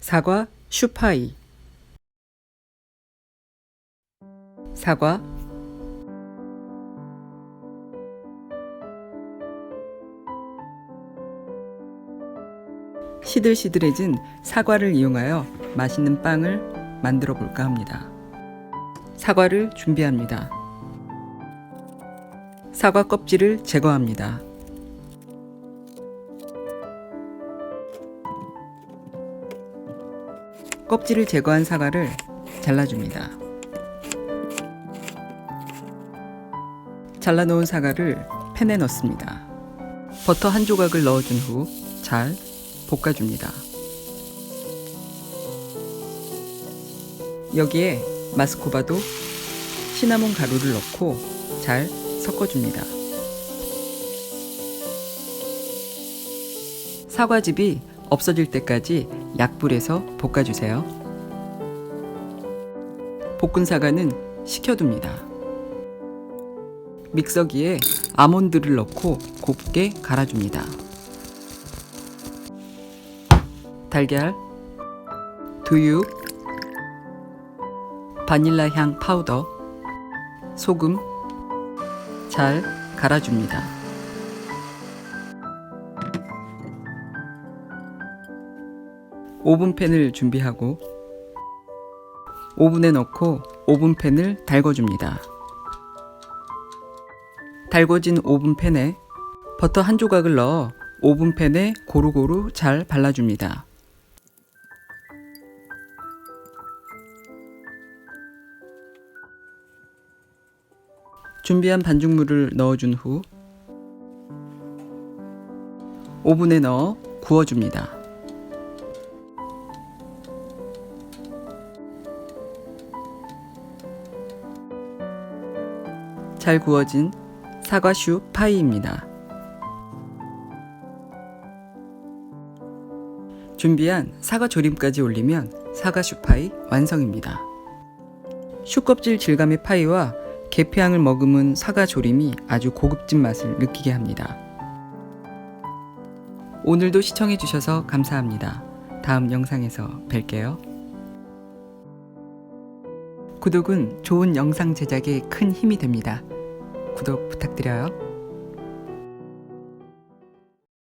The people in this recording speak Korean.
사과 슈파이. 사과, 시들시들해진 사과를 이용하여 맛있는 빵을 만들어 볼까 합니다. 사과를 준비합니다. 사과 껍질을 제거합니다. 껍질을 제거한 사과를 잘라줍니다. 잘라놓은 사과를 팬에 넣습니다. 버터 한 조각을 넣어준 후 잘 볶아줍니다. 여기에 마스코바도 시나몬 가루를 넣고 잘 섞어줍니다. 사과즙이 없어질 때까지 약불에서 볶아주세요. 볶은 사과는 식혀둡니다. 믹서기에 아몬드를 넣고 곱게 갈아줍니다. 달걀, 두유, 바닐라 향 파우더, 소금 잘 갈아줍니다. 오븐팬을 준비하고 오븐에 넣고 오븐팬을 달궈줍니다. 달궈진 오븐팬에 버터 한 조각을 넣어 오븐팬에 고루고루 잘 발라줍니다. 준비한 반죽물을 넣어준 후 오븐에 넣어 구워줍니다. 잘 구워진 사과슈 파이입니다. 준비한 사과 조림까지 올리면 사과슈 파이 완성입니다. 슈 껍질 질감의 파이와 계피향을 머금은 사과 조림이 아주 고급진 맛을 느끼게 합니다. 오늘도 시청해주셔서 감사합니다. 다음 영상에서 뵐게요. 구독은 좋은 영상 제작에 큰 힘이 됩니다. 구독 부탁드려요.